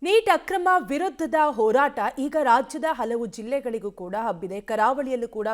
Neat ಅಕ್ರಮ ವಿರುದ್ಧದ ಹೋರಾಟ ಈಗ ರಾಜ್ಯದ ಹಲವು ಜಿಲ್ಲೆಗಳಿಗೂ ಕೂಡ ಹಬ್ಬಿದೆ. ಕರಾವಳಿಯಲ್ಲೂ ಕೂಡ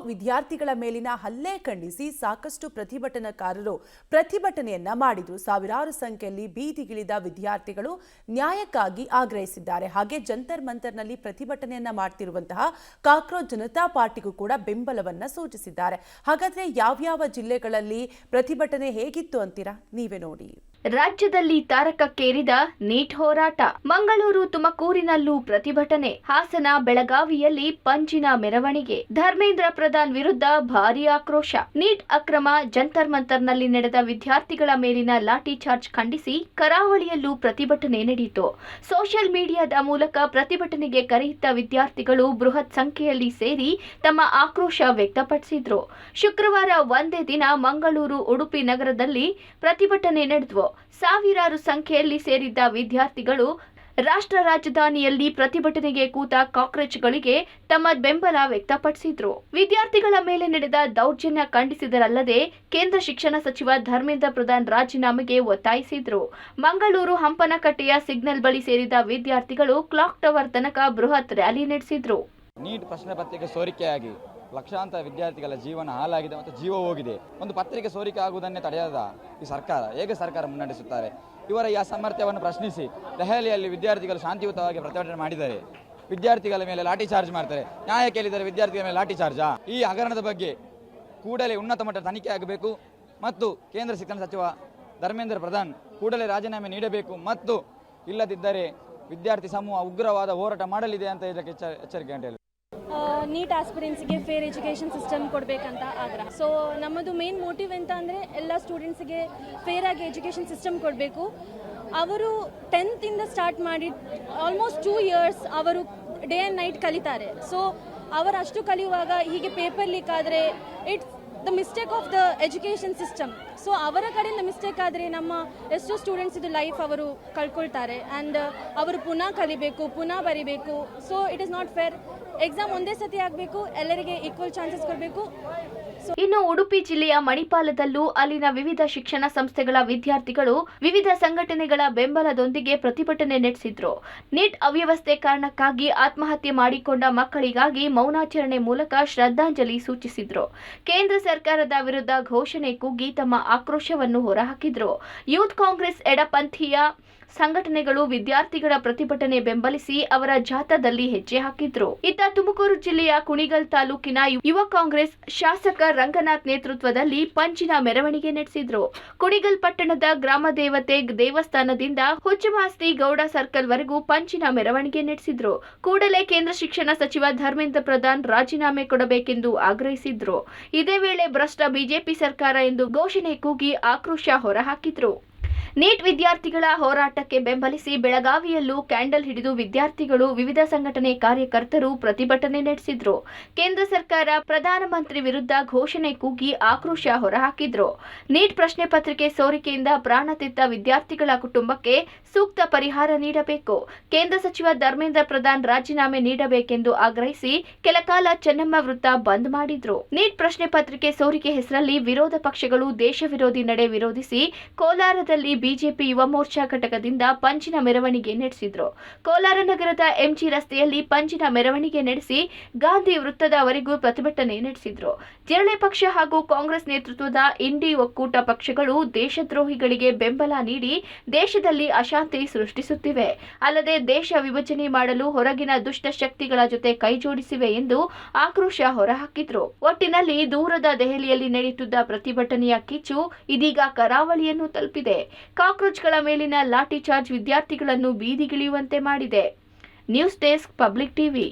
ವಿದ್ಯಾರ್ಥಿಗಳ ಮೇಲಿನ ಹಲ್ಲೆ ಖಂಡಿಸಿ ಸಾಕಷ್ಟು ಪ್ರತಿಭಟನಾಕಾರರು ಪ್ರತಿಭಟನೆಯನ್ನ ಮಾಡಿದ್ರು. ಸಾವಿರಾರು ಸಂಖ್ಯೆಯಲ್ಲಿ ಬೀದಿಗಿಳಿದ ವಿದ್ಯಾರ್ಥಿಗಳು ನ್ಯಾಯಕ್ಕಾಗಿ ಆಗ್ರಹಿಸಿದ್ದಾರೆ. ಹಾಗೆ ಜಂತರ್ ಮಂತರ್ನಲ್ಲಿ ಪ್ರತಿಭಟನೆಯನ್ನ ಮಾಡ್ತಿರುವಂತಹ ಕಾಕ್ರೋಚ್ ಜನತಾ ಪಾರ್ಟಿಗೂ ಕೂಡ ಬೆಂಬಲವನ್ನ ಸೂಚಿಸಿದ್ದಾರೆ. ಹಾಗಾದ್ರೆ ಯಾವ್ಯಾವ ಜಿಲ್ಲೆಗಳಲ್ಲಿ ಪ್ರತಿಭಟನೆ ಹೇಗಿತ್ತು ಅಂತೀರಾ? ನೀವೇ ನೋಡಿ. ರಾಜ್ಯದಲ್ಲಿ ತಾರಕಕ್ಕೇರಿದ ನೀಟ್ ಹೋರಾಟ. ಮಂಗಳೂರು, ತುಮಕೂರಿನಲ್ಲೂ ಪ್ರತಿಭಟನೆ. ಹಾಸನ, ಬೆಳಗಾವಿಯಲ್ಲಿ ಪಂಜಿನ ಮೆರವಣಿಗೆ. ಧರ್ಮೇಂದ್ರ ಪ್ರಧಾನ್ ವಿರುದ್ಧ ಭಾರೀ ಆಕ್ರೋಶ. ನೀಟ್ ಅಕ್ರಮ. ಜಂತರ್ ಮಂತರ್ನಲ್ಲಿ ನಡೆದ ವಿದ್ಯಾರ್ಥಿಗಳ ಮೇಲಿನ ಲಾಠಿ ಚಾರ್ಜ್ ಖಂಡಿಸಿ ಕರಾವಳಿಯಲ್ಲೂ ಪ್ರತಿಭಟನೆ ನಡೆಯಿತು. ಸೋಷಿಯಲ್ ಮೀಡಿಯಾದ ಮೂಲಕ ಪ್ರತಿಭಟನೆಗೆ ಕರೆಯಿದ್ದ ವಿದ್ಯಾರ್ಥಿಗಳು ಬೃಹತ್ ಸಂಖ್ಯೆಯಲ್ಲಿ ಸೇರಿ ತಮ್ಮ ಆಕ್ರೋಶ ವ್ಯಕ್ತಪಡಿಸಿದ್ರು. ಶುಕ್ರವಾರ ಒಂದೇ ದಿನ ಮಂಗಳೂರು, ಉಡುಪಿ ನಗರದಲ್ಲಿ ಪ್ರತಿಭಟನೆ ನಡೆದವು. ಸಾವಿರಾರು ಸಂಖ್ಯೆಯಲ್ಲಿ ಸೇರಿದ್ದ ವಿದ್ಯಾರ್ಥಿಗಳು ರಾಷ್ಟ್ರ ರಾಜಧಾನಿಯಲ್ಲಿ ಪ್ರತಿಭಟನೆಗೆ ಕೂತ ಕಾಕ್ರೋಚ್ಗಳಿಗೆ ತಮ್ಮ ಬೆಂಬಲ ವ್ಯಕ್ತಪಡಿಸಿದ್ರು. ವಿದ್ಯಾರ್ಥಿಗಳ ಮೇಲೆ ನಡೆದ ದೌರ್ಜನ್ಯ ಖಂಡಿಸಿದರಲ್ಲದೆ ಕೇಂದ್ರ ಶಿಕ್ಷಣ ಸಚಿವ ಧರ್ಮೇಂದ್ರ ಪ್ರಧಾನ್ ರಾಜೀನಾಮೆಗೆ ಒತ್ತಾಯಿಸಿದ್ರು. ಮಂಗಳೂರು ಹಂಪನಕಟ್ಟೆಯ ಸಿಗ್ನಲ್ ಬಳಿ ಸೇರಿದ ವಿದ್ಯಾರ್ಥಿಗಳು ಕ್ಲಾಕ್ ಟವರ್ ತನಕ ಬೃಹತ್ ರ್ಯಾಲಿ ನಡೆಸಿದ್ರು. ನೀಟ್ ಪ್ರಶ್ನೆ ಪತ್ರಿಕೆ ಸೋರಿಕೆಯಾಗಿ ಲಕ್ಷಾಂತರ ವಿದ್ಯಾರ್ಥಿಗಳ ಜೀವನ ಹಾಳಾಗಿದೆ ಮತ್ತು ಜೀವ ಹೋಗಿದೆ. ಒಂದು ಪತ್ರಿಕೆ ಸೋರಿಕೆ ಆಗುವುದನ್ನೇ ತಡೆಯದ ಈ ಸರ್ಕಾರ ಹೇಗೆ ಸರ್ಕಾರ ಮುನ್ನಡೆಸುತ್ತಾರೆ? ಇವರ ಈ ಅಸಾಮರ್ಥ್ಯವನ್ನು ಪ್ರಶ್ನಿಸಿ ದೆಹಲಿಯಲ್ಲಿ ವಿದ್ಯಾರ್ಥಿಗಳು ಶಾಂತಿಯುತವಾಗಿ ಪ್ರತಿಭಟನೆ ಮಾಡಿದ್ದಾರೆ. ವಿದ್ಯಾರ್ಥಿಗಳ ಮೇಲೆ ಲಾಠಿ ಚಾರ್ಜ್ ಮಾಡ್ತಾರೆ. ನ್ಯಾಯ ಕೇಳಿದರೆ ವಿದ್ಯಾರ್ಥಿಗಳ ಮೇಲೆ ಲಾಠಿ ಚಾರ್ಜಾ? ಈ ಹಗರಣದ ಬಗ್ಗೆ ಕೂಡಲೇ ಉನ್ನತ ಮಟ್ಟದ ತನಿಖೆ ಆಗಬೇಕು ಮತ್ತು ಕೇಂದ್ರ ಶಿಕ್ಷಣ ಸಚಿವ ಧರ್ಮೇಂದ್ರ ಪ್ರಧಾನ್ ಕೂಡಲೇ ರಾಜೀನಾಮೆ ನೀಡಬೇಕು ಮತ್ತು ಇಲ್ಲದಿದ್ದರೆ ವಿದ್ಯಾರ್ಥಿ ಸಮೂಹ ಉಗ್ರವಾದ ಹೋರಾಟ ಮಾಡಲಿದೆ ಅಂತ ಇದಕ್ಕೆ ಎಚ್ಚರಿಕೆ ಅಂತ ಹೇಳಿ. ನೀಟ್ ಆಸ್ಪಿರೆನ್ಸ್ಗೆ ಫೇರ್ ಎಜುಕೇಷನ್ ಸಿಸ್ಟಮ್ ಕೊಡಬೇಕಂತ ಆಗ್ರಹ. ಸೊ ನಮ್ಮದು ಮೇನ್ ಮೋಟಿವ್ ಎಂತ ಅಂದರೆ ಎಲ್ಲ ಸ್ಟೂಡೆಂಟ್ಸ್ಗೆ ಫೇರ್ ಆಗಿ ಎಜುಕೇಷನ್ ಸಿಸ್ಟಮ್ ಕೊಡಬೇಕು. ಅವರು 10th ಇಂದ ಸ್ಟಾರ್ಟ್ ಮಾಡಿ ಆಲ್ಮೋಸ್ಟ್ 2 years ಅವರು ಡೇ ಆ್ಯಂಡ್ ನೈಟ್ ಕಲಿತಾರೆ. ಸೊ ಅವರಷ್ಟು ಕಲಿಯುವಾಗ ಹೀಗೆ ಪೇಪರ್ ಲೀಕ್ ಆದರೆ it's the mistake of the education system. So ಅವರ ಕಡೆಯಿಂದ ಮಿಸ್ಟೇಕ್ ಆದರೆ ನಮ್ಮ ಎಷ್ಟೋ ಸ್ಟೂಡೆಂಟ್ಸ್ ಇದು ಲೈಫ್ ಅವರು ಕಳ್ಕೊಳ್ತಾರೆ ಆ್ಯಂಡ್ ಅವರು ಪುನಃ ಕಲಿಬೇಕು, ಪುನಃ ಬರಿಬೇಕು. So it is not fair. Exam ಒಂದೇ ಸತಿ ಆಗಬೇಕು, ಎಲ್ಲರಿಗೆ ಈಕ್ವಲ್ ಚಾನ್ಸಸ್ ಕೊಡಬೇಕು. ಇನ್ನು ಉಡುಪಿ ಜಿಲ್ಲೆಯ ಮಣಿಪಾಲದಲ್ಲೂ ಅಲ್ಲಿನ ವಿವಿಧ ಶಿಕ್ಷಣ ಸಂಸ್ಥೆಗಳ ವಿದ್ಯಾರ್ಥಿಗಳು ವಿವಿಧ ಸಂಘಟನೆಗಳ ಬೆಂಬಲದೊಂದಿಗೆ ಪ್ರತಿಭಟನೆ ನಡೆಸಿದ್ರು. ನೀಟ್ ಅವ್ಯವಸ್ಥೆ ಕಾರಣಕ್ಕಾಗಿ ಆತ್ಮಹತ್ಯೆ ಮಾಡಿಕೊಂಡ ಮಕ್ಕಳಿಗಾಗಿ ಮೌನಾಚರಣೆ ಮೂಲಕ ಶ್ರದ್ಧಾಂಜಲಿ ಸೂಚಿಸಿದ್ರು. ಕೇಂದ್ರ ಸರ್ಕಾರದ ವಿರುದ್ಧ ಘೋಷಣೆ ಕೂಗಿ ತಮ್ಮ ಆಕ್ರೋಶವನ್ನು ಹೊರಹಾಕಿದ್ರು. ಯೂತ್ ಕಾಂಗ್ರೆಸ್ ಎಡಪಂಥೀಯ ಸಂಘಟನೆಗಳು ವಿದ್ಯಾರ್ಥಿಗಳ ಪ್ರತಿಭಟನೆ ಬೆಂಬಲಿಸಿ ಅವರ ಜಾಥಾದಲ್ಲಿ ಹೆಜ್ಜೆ ಹಾಕಿದ್ರು. ಇತ್ತ ತುಮಕೂರು ಜಿಲ್ಲೆಯ ಕುಣಿಗಲ್ ತಾಲೂಕಿನ ಯುವ ಕಾಂಗ್ರೆಸ್ ಶಾಸಕ ರಂಗನಾಥ್ ನೇತೃತ್ವದಲ್ಲಿ ಪಂಜಿನ ಮೆರವಣಿಗೆ ನಡೆಸಿದ್ರು. ಕುಣಿಗಲ್ ಪಟ್ಟಣದ ಗ್ರಾಮ ದೇವತೆ ದೇವಸ್ಥಾನದಿಂದ ಹುಚ್ಚಮಾಸ್ತಿ ಗೌಡ ಸರ್ಕಲ್ ವರೆಗೂ ಪಂಜಿನ ಮೆರವಣಿಗೆ ನಡೆಸಿದ್ರು. ಕೂಡಲೇ ಕೇಂದ್ರ ಶಿಕ್ಷಣ ಸಚಿವ ಧರ್ಮೇಂದ್ರ ಪ್ರಧಾನ್ ರಾಜೀನಾಮೆ ಕೊಡಬೇಕೆಂದು ಆಗ್ರಹಿಸಿದ್ರು. ಇದೇ ವೇಳೆ ಭ್ರಷ್ಟ ಬಿಜೆಪಿ ಸರ್ಕಾರ ಎಂದು ಘೋಷಣೆ ಕೂಗಿ ಆಕ್ರೋಶ ಹೊರಹಾಕಿದ್ರು. ನೀಟ್ ವಿದ್ಯಾರ್ಥಿಗಳ ಹೋರಾಟಕ್ಕೆ ಬೆಂಬಲಿಸಿ ಬೆಳಗಾವಿಯಲ್ಲೂ ಕ್ಯಾಂಡಲ್ ಹಿಡಿದು ವಿದ್ಯಾರ್ಥಿಗಳು, ವಿವಿಧ ಸಂಘಟನೆ ಕಾರ್ಯಕರ್ತರು ಪ್ರತಿಭಟನೆ ನಡೆಸಿದ್ರು. ಕೇಂದ್ರ ಸರ್ಕಾರ ಪ್ರಧಾನಮಂತ್ರಿ ವಿರುದ್ಧ ಘೋಷಣೆ ಕೂಗಿ ಆಕ್ರೋಶ ಹೊರಹಾಕಿದ್ರು. ನೀಟ್ ಪ್ರಶ್ನೆ ಪತ್ರಿಕೆ ಸೋರಿಕೆಯಿಂದ ಪ್ರಾಣ ತೆತ್ತ ವಿದ್ಯಾರ್ಥಿಗಳ ಕುಟುಂಬಕ್ಕೆ ಸೂಕ್ತ ಪರಿಹಾರ ನೀಡಬೇಕು. ಕೇಂದ್ರ ಸಚಿವ ಧರ್ಮೇಂದ್ರ ಪ್ರಧಾನ್ ರಾಜೀನಾಮೆ ನೀಡಬೇಕೆಂದು ಆಗ್ರಹಿಸಿ ಕೆಲಕಾಲ ಚೆನ್ನಮ್ಮ ವೃತ್ತ ಬಂದ್ ಮಾಡಿದ್ರು. ನೀಟ್ ಪ್ರಶ್ನೆ ಪತ್ರಿಕೆ ಸೋರಿಕೆ ಹೆಸರಲ್ಲಿ ವಿರೋಧ ಪಕ್ಷಗಳು ದೇಶ ವಿರೋಧಿ ನಡೆ ವಿರೋಧಿಸಿ ಕೋಲಾರದಲ್ಲಿ ಬಿಜೆಪಿ ಯುವ ಮೋರ್ಚಾ ಘಟಕದಿಂದ ಪಂಜಿನ ಮೆರವಣಿಗೆ ನಡೆಸಿದ್ರು. ಕೋಲಾರ ನಗರದ ಎಂಜಿ ರಸ್ತೆಯಲ್ಲಿ ಪಂಜಿನ ಮೆರವಣಿಗೆ ನಡೆಸಿ ಗಾಂಧಿ ವೃತ್ತದವರೆಗೂ ಪ್ರತಿಭಟನೆ ನಡೆಸಿದ್ರು. ಜಿರಳೆ ಪಕ್ಷ ಹಾಗೂ ಕಾಂಗ್ರೆಸ್ ನೇತೃತ್ವದ ಇಂಡಿ ಒಕ್ಕೂಟ ಪಕ್ಷಗಳು ದೇಶದ್ರೋಹಿಗಳಿಗೆ ಬೆಂಬಲ ನೀಡಿ ದೇಶದಲ್ಲಿ ಅಶಾಂತಿ ಸೃಷ್ಟಿಸುತ್ತಿವೆ. ಅಲ್ಲದೆ ದೇಶ ವಿಭಜನೆ ಮಾಡಲು ಹೊರಗಿನ ದುಷ್ಟ ಶಕ್ತಿಗಳ ಜೊತೆ ಕೈಜೋಡಿಸಿವೆ ಎಂದು ಆಕ್ರೋಶ ಹೊರಹಾಕಿದ್ರು. ಒಟ್ಟಿನಲ್ಲಿ ದೂರದ ದೆಹಲಿಯಲ್ಲಿ ನಡೆಯುತ್ತಿದ್ದ ಪ್ರತಿಭಟನೆಯ ಕಿಚ್ಚು ಇದೀಗ ಕರಾವಳಿಯನ್ನು ತಲುಪಿದೆ. ಕಾಕ್ರೋಚ್ಗಳ ಮೇಲಿನ ಲಾಠಿ ಚಾರ್ಜ್ ವಿದ್ಯಾರ್ಥಿಗಳನ್ನು ಬೀದಿಗಿಳಿಯುವಂತೆ ಮಾಡಿದೆ. News desk, public TV.